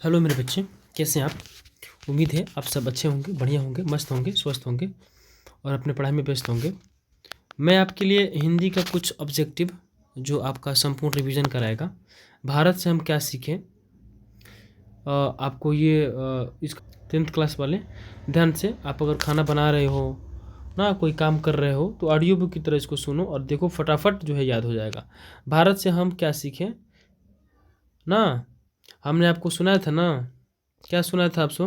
Hello मेरे बच्चे, कैसे हैं आप। उम्मीद है आप सब अच्छे होंगे, बढ़िया होंगे, मस्त होंगे, स्वस्थ होंगे और अपने पढ़ाई में व्यस्त होंगे। मैं आपके लिए हिंदी का कुछ ऑब्जेक्टिव जो आपका संपूर्ण रिवीजन कराएगा। भारत से हम क्या सीखें, आपको ये इस 10th क्लास वाले ध्यान से, आप अगर खाना बना रहे हो ना, कोई काम कर रहे हो, तो ऑडियो बुक की तरह इसको सुनो और देखो, फटाफट जो है याद हो जाएगा। भारत से हम क्या सीखें ना, हमने आपको सुनाया था ना, क्या सुना था आपसे,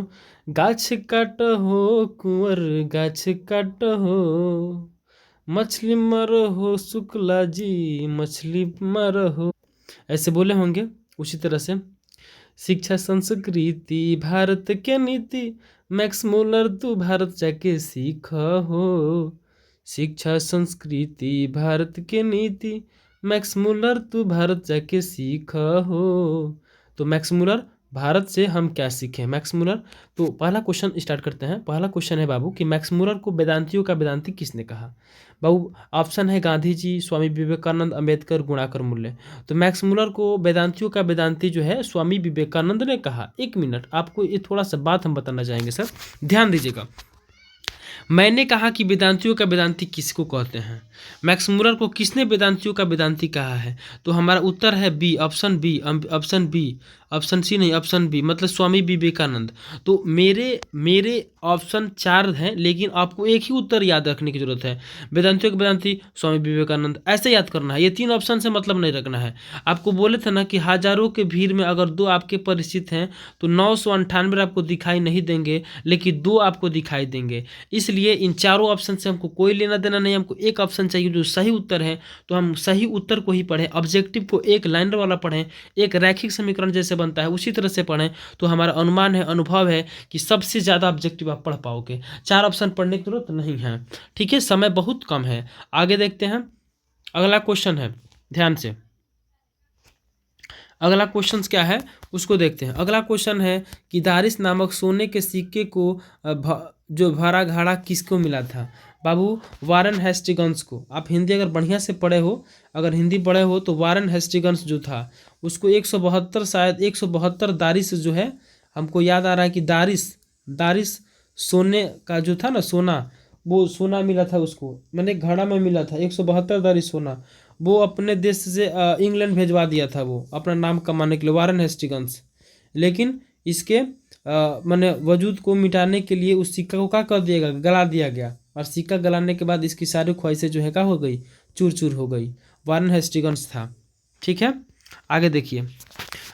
गाछ काट हो कुंवर गाछ काट हो, मछली मर हो शुक्ला जी मछली मर हो, ऐसे बोले होंगे। उसी तरह से शिक्षा संस्कृति भारत के नीति, मैक्स मूलर तू भारत जाके सीख हो। शिक्षा संस्कृति भारत के नीति, मैक्स मूलर तू भारत जाके सीख हो। तो मैक्स मूलर, भारत से हम क्या सीखें, मैक्स मूलर। तो पहला क्वेश्चन स्टार्ट करते हैं। पहला क्वेश्चन है बाबू कि मैक्स मूलर को वेदांतियों का वेदांती किसने कहा। बाबू ऑप्शन है गांधी जी, स्वामी विवेकानंद, अंबेडकर, गुणाकर मूल्य। तो मैक्स मूलर को वेदांतियों का वेदांती जो है स्वामी विवेकानंद ने कहा। एक मिनट, आपको ये थोड़ा सा बात हम बताना चाहेंगे सर, ध्यान दीजिएगा। मैंने कहा कि वेदांतियों का वेदांती किसको कहते हैं, मैक्स मूलर को किसने वेदांतियों का वेदांती कहा है। तो हमारा उत्तर है B, option B, option B, option C नहीं, ऑप्शन बी, मतलब स्वामी विवेकानंद। तो मेरे मेरे ऑप्शन 4 हैं, लेकिन आपको एक ही उत्तर याद रखने की जरूरत है। वेदांतियों के वेदांती स्वामी विवेकानंद, ऐसे याद करना है। ये 3 ऑप्शन से मतलब नहीं रखना है। आपको बोले थे ना कि हजारों के भीड़ में अगर 2 आपके परिचित हैं तो 998 आपको दिखाई नहीं देंगे, लेकिन 2 आपको दिखाई देंगे। इसलिए इन चारों ऑप्शन से हमको कोई लेना देना नहीं, हमको एक ऑप्शन चाहिए जो सही उत्तर है। तो हम सही उत्तर को ही पढ़ें, ऑब्जेक्टिव को एक लाइनर वाला पढ़ें, एक रैखिक समीकरण जैसे बनता है उसी तरह से पढ़ें। तो हमारा अनुमान है, अनुभव है कि सबसे ज़्यादा ऑब्जेक्टिव आप पढ़ पाओगे। 4 ऑप्शन पढ़ने की जरूरत नहीं है, ठीक है। समय बहुत कम है, आगे देखते हैं। अगला क्वेश्चन है, ध्यान से, अगला क्वेश्चन क्या है उसको देखते हैं। अगला क्वेश्चन है कि दारिस नामक सोने के सिक्के को जो भरा घाड़ा किसको मिला था। बाबू वारन हेस्टिगन्स को। आप हिंदी अगर बढ़िया से पढ़े हो, अगर हिंदी पढ़े हो तो वारन हेस्टिगन्स जो था उसको 172, शायद 172 दारिस जो है, हमको याद आ रहा है कि दारिस दारिस सोने का जो था ना, सोना, वो सोना मिला था उसको, मैंने घड़ा में मिला था 172 दारिस सोना। वो अपने देश से इंग्लैंड भेजवा दिया था वो अपना नाम कमाने के लिए, वारन हेस्टिगन्स। लेकिन इसके मैंने वजूद को मिटाने के लिए उस सिक्का को क्या कर दिया गया, गला दिया गया, और सिक्का गलाने के बाद इसकी सारी ख्वाहिशें जो है क्या हो गई, चूर चूर हो गई। वारन हेस्टिगन्स था, ठीक है। आगे देखिए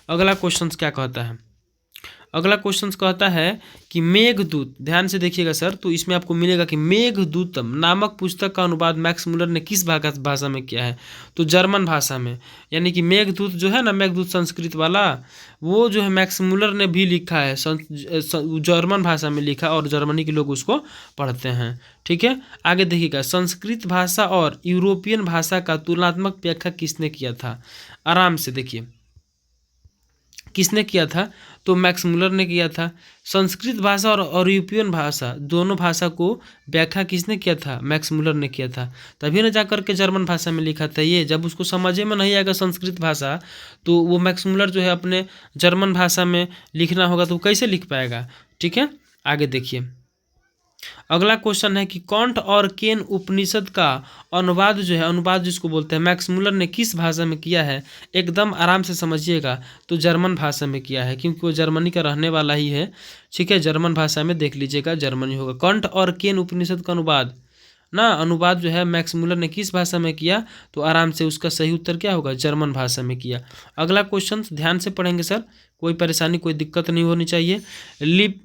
अगला क्वेश्चन क्या कहता है। अगला क्वेश्चन कहता है कि मेघदूत, ध्यान से देखिएगा सर, तो इसमें आपको मिलेगा कि मेघदूतम नामक पुस्तक का अनुवाद मैक्स मूलर ने किस भाषा में किया है। तो जर्मन भाषा में, यानी कि मेघदूत जो है ना, मेघदूत संस्कृत वाला, वो जो है मैक्स मूलर ने भी लिखा है, जर्मन भाषा में लिखा, और जर्मनी के लोग उसको पढ़ते हैं, ठीक है। आगे देखिएगा, संस्कृत भाषा और यूरोपियन भाषा का तुलनात्मक व्याख्या किसने किया था। आराम से देखिए, किसने किया था, तो मैक्स मूलर ने किया था। संस्कृत भाषा और यूरोपियन भाषा, दोनों भाषा को व्याख्या किसने किया था, मैक्स मूलर ने किया था। तभी ना जाकर के जर्मन भाषा में लिखा था ये। जब उसको समझे में नहीं आएगा संस्कृत भाषा, तो वो मैक्स मूलर जो है अपने जर्मन भाषा में लिखना होगा तो कैसे लिख पाएगा, ठीक है। आगे देखिए अगला क्वेश्चन है कि कॉन्ट और केन उपनिषद का अनुवाद जो है, अनुवाद जिसको बोलते हैं, मैक्स मूलर ने किस भाषा में किया है। एकदम आराम से समझिएगा, तो जर्मन भाषा में किया है, क्योंकि वो जर्मनी का रहने वाला ही है, ठीक है। जर्मन भाषा में देख लीजिएगा, जर्मनी होगा। कॉन्ट और केन उपनिषद का अनुवाद ना, अनुवाद जो है मैक्स मूलर ने किस भाषा में किया, तो आराम से उसका सही उत्तर क्या होगा, जर्मन भाषा में किया। अगला क्वेश्चन ध्यान से पढ़ेंगे सर, कोई परेशानी कोई दिक्कत नहीं होनी चाहिए। लिप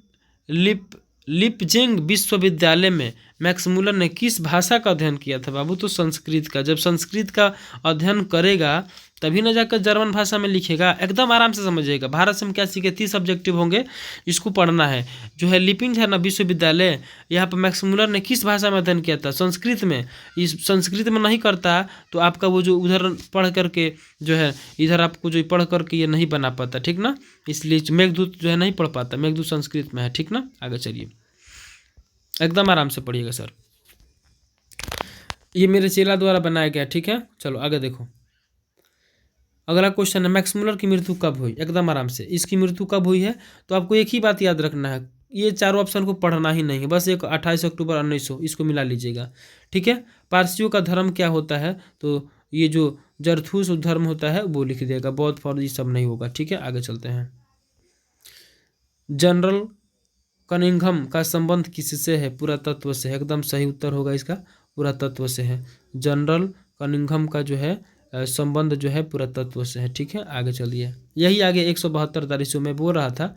लिप लिपजिंग विश्वविद्यालय में मैक्स मूलर ने किस भाषा का अध्ययन किया था। बाबू तो संस्कृत का। जब संस्कृत का अध्ययन करेगा तभी ना जाकर जर्मन भाषा में लिखेगा। एकदम आराम से समझिएगा। भारत से हम क्या सीखे, 30 सब्जेक्टिव होंगे, इसको पढ़ना है। जो है लिपिंग है ना विश्वविद्यालय, यहाँ पर मैक्स मूलर ने किस भाषा में अध्ययन किया था, संस्कृत में। इस संस्कृत में नहीं करता तो आपका वो जो उधर पढ़ करके जो है, इधर आपको जो पढ़ करके ये नहीं बना पाता, ठीक ना। इसलिए मेघदूत जो है नहीं पढ़ पाता, मेघदूत संस्कृत में है, ठीक ना। आगे चलिए, एकदम आराम से पढ़िएगा सर, ये मेरे चेला द्वारा बनाया गया, ठीक है। चलो आगे देखो। अगला क्वेश्चन है मैक्स मुलर की मृत्यु कब हुई, एकदम आराम से। इसकी मृत्यु कब हुई है तो आपको एक ही बात याद रखना है, ये चारों ऑप्शन को पढ़ना ही नहीं है, बस एक 28 अक्टूबर 1900 इसको मिला लीजिएगा, ठीक है। पारसियों का धर्म क्या होता है तो ये जो जरथुस धर्म होता है वो लिख देगा, बौद्ध फौर्ड ये सब नहीं होगा, ठीक है। आगे चलते हैं। जनरल कनिंघम का संबंध किससे है, पुरातत्व से, एकदम सही उत्तर होगा इसका, पुरातत्व से है। जनरल कनिंघम का जो है संबंध जो है पुरातत्व से है, ठीक है। आगे चलिए, यही आगे 172 दारिसों में बोल रहा था।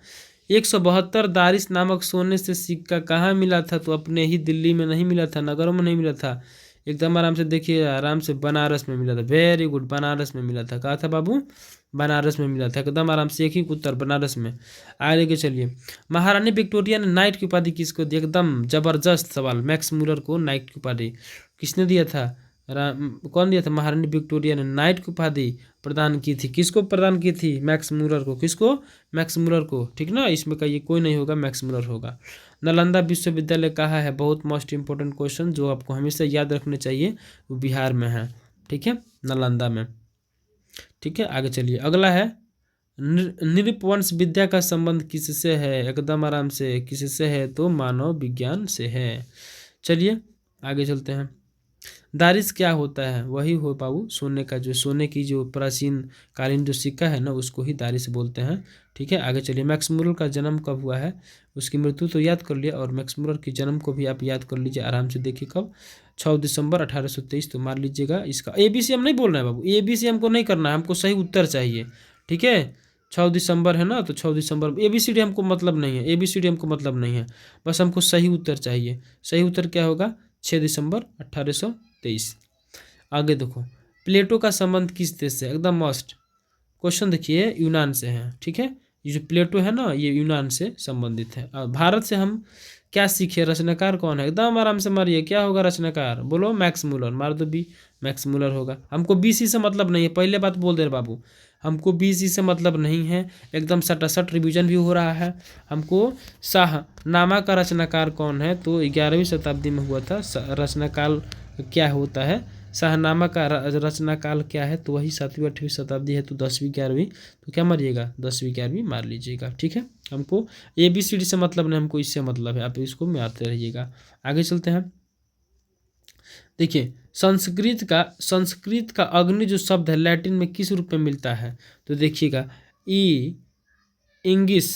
172 दारिस नामक सोने से सिक्का कहाँ मिला था तो अपने ही दिल्ली में नहीं मिला था, नगरों में नहीं मिला था, एकदम आराम से देखिए, आराम से बनारस में मिला था, वेरी गुड, बनारस में मिला था। कहा था बाबू, बनारस में मिला था, एकदम आराम से एक ही उत्तर बनारस में। आगे के चलिए, महारानी विक्टोरिया ने नाइट की उपाधि किसको दी, एकदम जबरदस्त सवाल, मैक्स मुलर को नाइट की उपाधि किसने दिया था, कौन दिया था, महारानी विक्टोरिया ने नाइट की उपाधि प्रदान की थी, किसको प्रदान की थी, मैक्स मुलर को, किसको, मैक्स मुलर को, ठीक ना। इसमें का ये कोई नहीं होगा, मैक्स मुलर होगा। नालंदा विश्वविद्यालय कहाँ है, बहुत मोस्ट इंपॉर्टेंट क्वेश्चन जो आपको हमेशा याद रखने चाहिए, वो बिहार में है, ठीक है, नालंदा में, ठीक है। आगे चलिए, अगला है नृपवंश विद्या का संबंध किससे है, एकदम आराम से, किससे है तो मानव विज्ञान से है। चलिए आगे चलते हैं। दारिस क्या होता है, वही हो बाबू सोने का, जो सोने की जो प्राचीन कालीन जो सिक्का है ना उसको ही दारिस बोलते हैं, ठीक है। आगे चलिए, मैक्स मुलर का जन्म कब हुआ है, उसकी मृत्यु तो याद कर लिया, और मैक्स मुलर के जन्म को भी आप याद कर लीजिए आराम से, देखिए कब, 6 दिसंबर 1823, तो मार लीजिएगा इसका। ABC हम नहीं बोलना है बाबू, ABC हमको नहीं करना है, हमको सही उत्तर चाहिए, ठीक है। 6 दिसंबर है ना, तो 6 दिसंबर, ABCD हमको मतलब नहीं है, ABCD हमको मतलब नहीं है, बस हमको सही उत्तर चाहिए। सही उत्तर क्या होगा, 6 दिसंबर 1823। आगे देखो, प्लेटो का संबंध किस देश से, एकदम मस्ट क्वेश्चन, देखिए यूनान से है, ठीक है। ये जो प्लेटो है ना ये यूनान से संबंधित है। और भारत से हम क्या सीखे, रचनाकार कौन है, एकदम आराम से मारिए, क्या होगा रचनाकार, बोलो मैक्स मुलर, मार दो बी, मैक्स मुलर होगा। हमको BC से मतलब नहीं है, पहले बात बोल दे रहे बाबू, हमको BC से मतलब नहीं है, एकदम सटासट रिवीजन भी हो रहा है। हमको शाहनामा का रचनाकार कौन है तो 11वीं शताब्दी में हुआ था। रचनाकाल क्या होता है, शाहनामा का रचनाकाल क्या है तो वही 7वीं 8वीं शताब्दी है, तो 10वीं 11वीं, तो क्या मारिएगा 10वीं 11वीं मार लीजिएगा, ठीक है। हमको ABCD से मतलब नहीं, हमको इससे मतलब है, आप इसको मारते रहिएगा। आगे चलते हैं। देखिए, संस्कृत का अग्नि जो शब्द है लैटिन में किस रूप में मिलता है तो देखिएगा, ई इंगिस,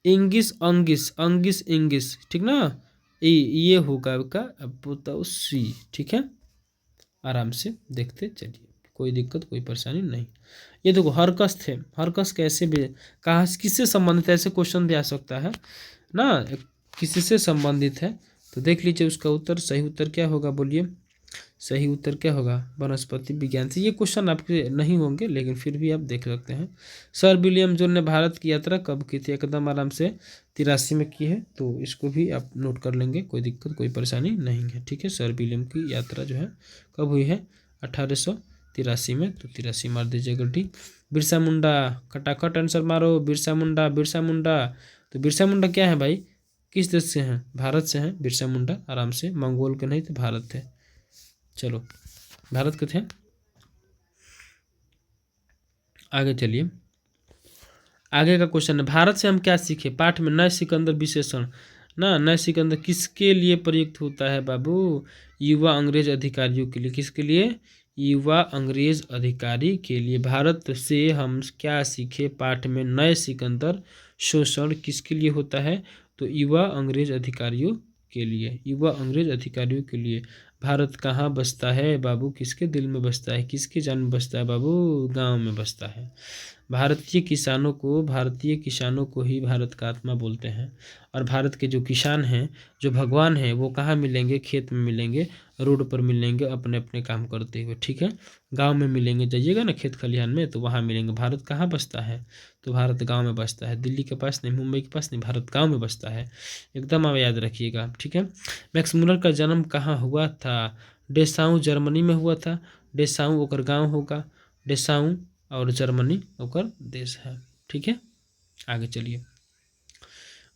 इंगिस अंगिस, अंगिस इंगिस, ठीक ना, ये होगा आपका, अब बताओ सी, ठीक है। आराम से देखते चलिए, कोई दिक्कत कोई परेशानी नहीं। ये देखो हरकस थे, हरकस कैसे भी, कहाँ किससे संबंधित है, ऐसे क्वेश्चन भी आ सकता है ना, किससे संबंधित है तो देख लीजिए उसका उत्तर। सही उत्तर क्या होगा बोलिए, सही उत्तर क्या होगा, वनस्पति विज्ञान से। ये क्वेश्चन आपके नहीं होंगे लेकिन फिर भी आप देख सकते हैं। सर विलियम जोन ने भारत की यात्रा कब की थी, एकदम आराम से 83 में की है, तो इसको भी आप नोट कर लेंगे, कोई दिक्कत कोई परेशानी नहीं है, ठीक है। सर विलियम की यात्रा जो है कब हुई है, 1883 में, तो 83 मार दीजिए गड्डी। बिरसा मुंडा, खटाखट आंसर मारो, बिरसा मुंडा, बिरसा मुंडा, तो बिरसा मुंडा क्या है भाई, किस देश से हैं, भारत से हैं बिरसा मुंडा, आराम से, मंगोल के नहीं थे, भारत थे, चलो भारत के थे। आगे चलिए, आगे का क्वेश्चन है, भारत से हम क्या सीखे, पाठ में नए सिकंदर विशेषण ना, नए सिकंदर किसके लिए प्रयुक्त होता है बाबू, युवा अंग्रेज अधिकारियों के लिए, किसके लिए, युवा अंग्रेज अधिकारी के लिए। भारत से हम क्या सीखे, पाठ में नए सिकंदर शोषण किसके लिए होता है तो युवा अंग्रेज अधिकारियों के लिए, युवा अंग्रेज अधिकारियों के लिए। भारत कहाँ बसता है बाबू, किसके दिल में बसता है, किसके जान में बसता है बाबू, गांव में बसता है। भारतीय किसानों को ही भारत का आत्मा बोलते हैं। और भारत के जो किसान हैं, जो भगवान हैं, वो कहाँ मिलेंगे, खेत में मिलेंगे, रोड पर मिलेंगे अपने अपने काम करते हुए, ठीक है। गांव में मिलेंगे, जाइएगा ना खेत खलिहान में तो वहाँ मिलेंगे। भारत कहाँ बसता है तो भारत गांव में बसता है, दिल्ली के पास नहीं, मुंबई के पास नहीं, भारत गांव में बसता है, एकदम आप याद रखिएगा, ठीक है। मैक्स मुलर का जन्म कहाँ हुआ था, डेसाऊ जर्मनी में हुआ था, डेसाऊ ओकर गाँव होगा, डेसाऊ और जर्मनी ओकर देश है, ठीक है। आगे चलिए,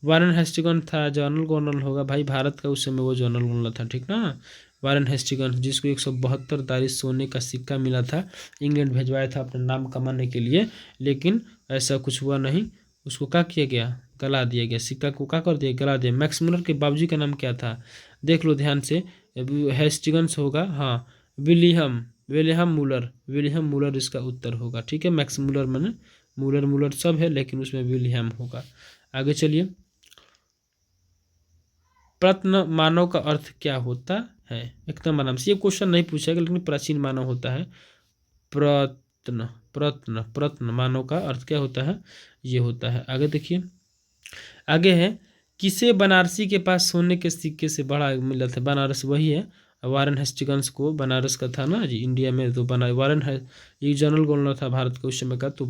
वारेन हेस्टिंगस था जनरल गवर्नर होगा भाई भारत का, उस समय वो जनरल गवर्नर था, ठीक ना। वारेन हेस्टिंगस जिसको 172 दारिश सोने का सिक्का मिला था, इंग्लैंड भिजवाया था अपना नाम कमाने के लिए, लेकिन ऐसा कुछ हुआ नहीं, उसको क्या किया गया, गला दिया गया, सिक्का को क्या कर दिया, गला दिया। मैक्स मुलर के बाबूजी का नाम क्या था, देख लो ध्यान से, हेस्टिंगस होगा, हाँ William William Müller, William Müller इसका उत्तर होगा, ठीक है। मैक्स मूलर मैंने मूलर मूलर सब है, लेकिन उसमें विलियम होगा। आगे चलिए, प्रत्न मानव का अर्थ क्या होता है, एकदम आराम से, ये क्वेश्चन नहीं पूछेगा लेकिन प्राचीन मानव होता है। प्रत्न प्रत्न प्रत्न मानव का अर्थ क्या होता है, ये होता है। आगे देखिए, आगे है, किसे बनारसी के पास सोने के सिक्के से बड़ा मिला था, बनारस वही है, वारेन हेस्टिंगस को बनारस का था ना जी, इंडिया में तो बना वारेन है, ये जनरल गवर्नर था भारत के उस समय का, तो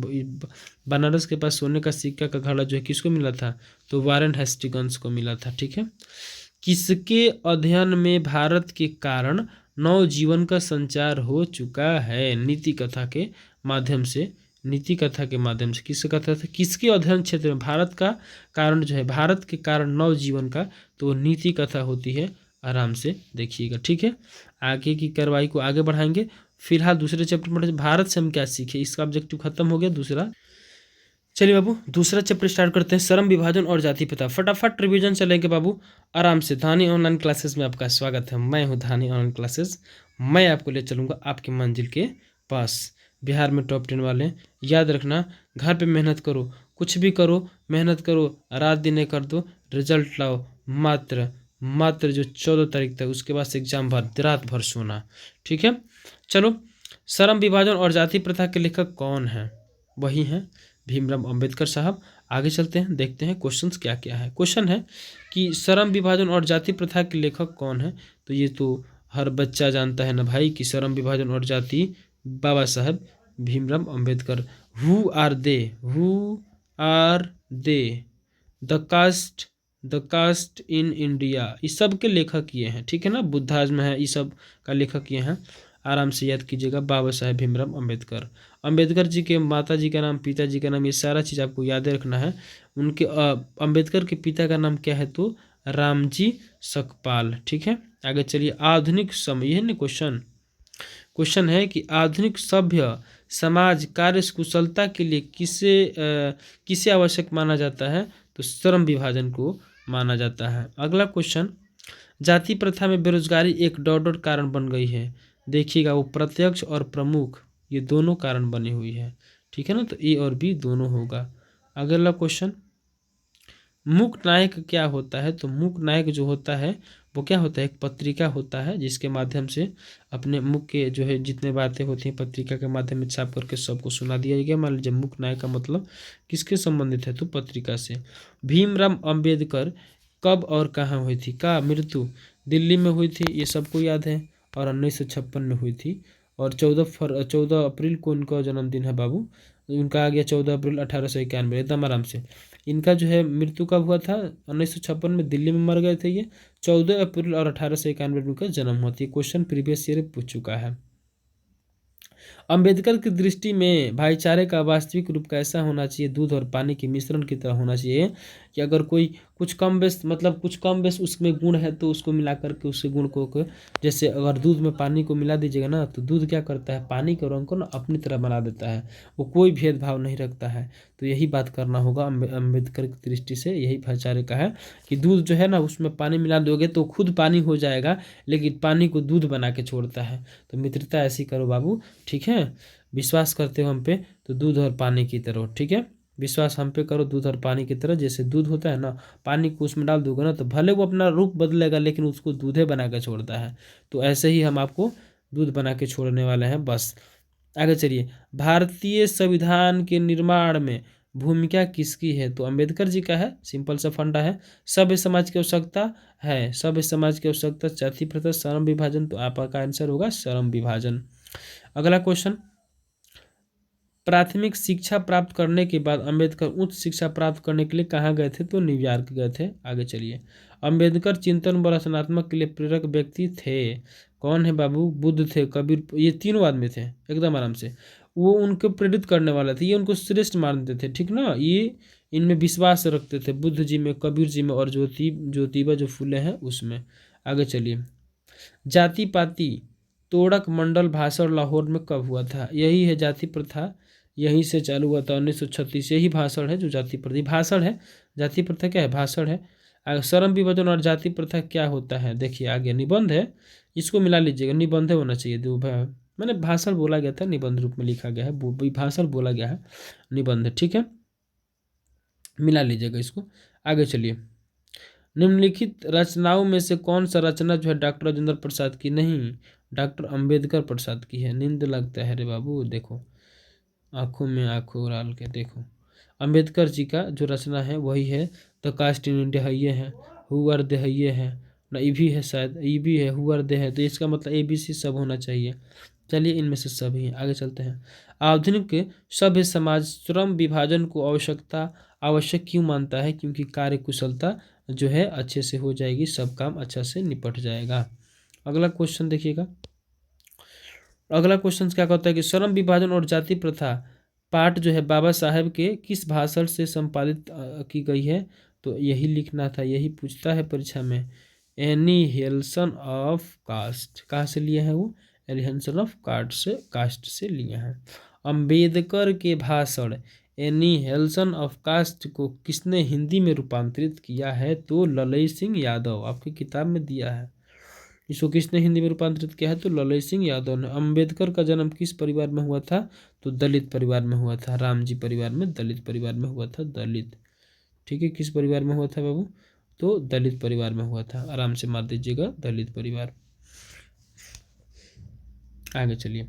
बनारस के पास सोने का सिक्का का घड़ा जो है किसको मिला था, तो वारेन हेस्टिंगस को मिला था, ठीक है। किसके अध्ययन में भारत के कारण नव जीवन का संचार हो चुका है, नीति कथा के माध्यम से, नीति कथा के माध्यम से किससे कथा था, किसके अध्ययन क्षेत्र में भारत का कारण जो है, भारत के कारण नव जीवन का, तो नीति कथा होती है, आराम से देखिएगा, ठीक है। आगे की कार्रवाई को आगे बढ़ाएंगे, फिलहाल दूसरे चैप्टर में भारत से हम क्या सीखे, इसका ऑब्जेक्टिव खत्म हो गया दूसरा। चलिए बाबू दूसरा चैप्टर स्टार्ट करते हैं, श्रम विभाजन और जाति प्रथा, फटाफट रिवीजन चलेंगे बाबू आराम से। धानी ऑनलाइन क्लासेस में आपका स्वागत है, मैं हूं धानी ऑनलाइन क्लासेस, मैं आपको ले चलूंगा आपकी मंजिल के पास। बिहार में टॉप 10 वाले, याद रखना, घर पे मेहनत करो, कुछ भी करो मेहनत करो, रात दिन कर दो, रिजल्ट लाओ, मात्र मात्र जो 14 तारीख तक, उसके बाद से एग्जाम भर रात भर सोना, ठीक है। चलो, श्रम विभाजन और जाति प्रथा के लेखक कौन है, वही हैं भीमराव अंबेडकर साहब। आगे चलते हैं, देखते हैं क्वेश्चंस क्या क्या है। क्वेश्चन है कि श्रम विभाजन और जाति प्रथा के लेखक कौन है, तो ये तो हर बच्चा जानता है ना भाई कि श्रम विभाजन और जाति Baba Saheb Bhimrao Ambedkar. Who are they, who are they, the caste in India, इस सब के लेखक ये हैं, ठीक है ना। बुद्धाज्म है, इस सब का लेखक ये हैं, आराम से याद कीजिएगा, बाबा साहेब भीमराव अंबेडकर। अंबेडकर जी के माता जी का नाम, पिता जी का नाम, ये सारा चीज़ आपको याद रखना है। उनके अंबेडकर के पिता का नाम क्या है, तो रामजी सकपाल, ठीक है। आगे चलिए, आधुनिक समय, यह ना क्वेश्चन, क्वेश्चन है कि आधुनिक सभ्य समाज कार्य कुशलता के लिए किसे आवश्यक माना जाता है, तो श्रम विभाजन को माना जाता है। अगला क्वेश्चन, जाति प्रथा में बेरोजगारी एक डॉट डॉट कारण बन गई है, देखिएगा वो प्रत्यक्ष और प्रमुख ये दोनों कारण बनी हुई है, ठीक है ना, तो ए और बी दोनों होगा। अगला क्वेश्चन, मूक नायक क्या होता है, तो मूक नायक जो होता है वो क्या होता है, एक पत्रिका होता है जिसके माध्यम से अपने मुख के जो है जितने बातें होती हैं पत्रिका के माध्यम में छाप करके सबको सुना दिया गया। मान लीजिए मूक नायक का मतलब किसके संबंधित है, तो पत्रिका से। भीमराव अंबेडकर कब और कहाँ हुई थी, का मृत्यु दिल्ली में हुई थी, ये सबको याद है, और 1956 में हुई थी। और 14 अप्रैल को उनका जन्मदिन है बाबू, उनका आ गया 14 अप्रैल 1891, एकदम आराम से। इनका जो है मृत्यु कब हुआ था, 1956 में दिल्ली में मर गए थे ये, 14 अप्रैल और 1891 में उनका जन्म हुआ था। क्वेश्चन प्रीवियस ईयर पूछ चुका है। अंबेडकर की दृष्टि में भाईचारे का वास्तविक रूप कैसा होना चाहिए, दूध और पानी के मिश्रण की तरह होना चाहिए, कि अगर कोई कुछ कम बेस मतलब कुछ कम बेस उसमें गुण है तो उसको मिला करके उसके गुण को जैसे अगर दूध में पानी को मिला दीजिएगा ना, तो दूध क्या करता है, पानी के रंग को ना अपनी तरह बना देता है, वो कोई भेदभाव नहीं रखता है। तो यही बात करना होगा अम्बेडकर की दृष्टि से, यही भाईचारे का है कि दूध जो है ना उसमें पानी मिला दोगे तो खुद पानी हो जाएगा, लेकिन पानी को दूध बना के छोड़ता है। तो मित्रता ऐसी करो बाबू, ठीक है, विश्वास करते हो हम पे तो दूध और पानी की तरह, ठीक है, विश्वास हम पे करो दूध और पानी की तरह। जैसे दूध होता है ना, पानी को उसमें डाल दोगे ना तो भले वो अपना रूप बदलेगा लेकिन उसको दूधे बना के छोड़ता है, तो ऐसे ही हम आपको दूध बना के छोड़ने वाले हैं बस। आगे चलिए, भारतीय संविधान के निर्माण में भूमिका किसकी है, तो अंबेडकर जी का है, सिंपल सा फंडा है। सभ्य समाज की आवश्यकता है, सभ्य समाज की आवश्यकता, जाति प्रथा, श्रम विभाजन, तो आपका आंसर होगा श्रम विभाजन। अगला क्वेश्चन, प्राथमिक शिक्षा प्राप्त करने के बाद अंबेडकर उच्च शिक्षा प्राप्त करने के लिए कहाँ गए थे, तो न्यूयॉर्क गए थे। आगे चलिए, अंबेडकर चिंतन व रचनात्मक के लिए प्रेरक व्यक्ति थे, कौन है बाबू, बुद्ध थे, कबीर, ये तीनों आदमी थे, एकदम आराम से। वो उनको प्रेरित करने वाले थे, ये उनको श्रेष्ठ मानते थे, ठीक ना, ये इनमें विश्वास रखते थे, बुद्ध जी में, कबीर जी में और ज्योतिबा जो फूले हैं उसमें। आगे चलिए। जाति पाति तोड़क मंडल भाषण लाहौर में कब हुआ था? यही है जाति प्रथा, यहीं से चालू हुआ था 1936। यही भाषण है जो जाति प्रथा भाषण है। जाति प्रथा क्या है? भाषण है। श्रम विभाजन और जाति प्रथा क्या होता है? देखिए आगे निबंध है, इसको मिला लीजिएगा, निबंध होना चाहिए। मैंने भाषण बोला गया था, निबंध रूप में लिखा गया है, भाषण बोला गया है, निबंध, ठीक है, मिला लीजिएगा इसको। आगे चलिए। निम्नलिखित रचनाओं में से कौन सा रचना जो है डॉक्टर राजेंद्र प्रसाद की नहीं, डॉक्टर अंबेडकर प्रसाद की है? नींद लगता है रे बाबू, देखो आंखों में आंखों डाल के देखो। अंबेडकर जी का जो रचना है वही है द कास्ट इन इंडिया है, ये है हु आर दे है, ये है ना, ई भी है शायद, ई भी है, हु आर दे है, तो इसका मतलब ए बी सी सब होना चाहिए। चलिए इनमें से सभी हैं। आगे चलते हैं। आधुनिक सभ्य समाज श्रम विभाजन को आवश्यक क्यों मानता है? क्योंकि कार्य कुशलता जो है अच्छे से हो जाएगी, सब काम अच्छा से निपट जाएगा। अगला क्वेश्चन देखिएगा। अगला क्वेश्चन क्या कहता है कि श्रम विभाजन और जाति प्रथा पाठ जो है बाबा साहेब के किस भाषण से संपादित की गई है? तो यही लिखना था, यही पूछता है परीक्षा में। एनिहिलेशन ऑफ कास्ट, कहाँ से लिए हैं वो? एनिहिलेशन ऑफ कास्ट से लिए हैं। अंबेडकर के भाषण एनिहिलेशन ऑफ कास्ट को किसने हिंदी में रूपांतरित किया है? तो ललई सिंह यादव, आपकी किताब में दिया है। इसको किसने हिंदी में रूपांतरित किया है? तो ललई सिंह यादव ने। अंबेडकर का जन्म किस परिवार में हुआ था? तो दलित परिवार में हुआ था, रामजी परिवार में, दलित परिवार में हुआ था, दलित, ठीक है। किस परिवार में हुआ था बाबू? तो दलित परिवार में हुआ था। आराम से मार दीजिएगा, दलित परिवार। आगे चलिए।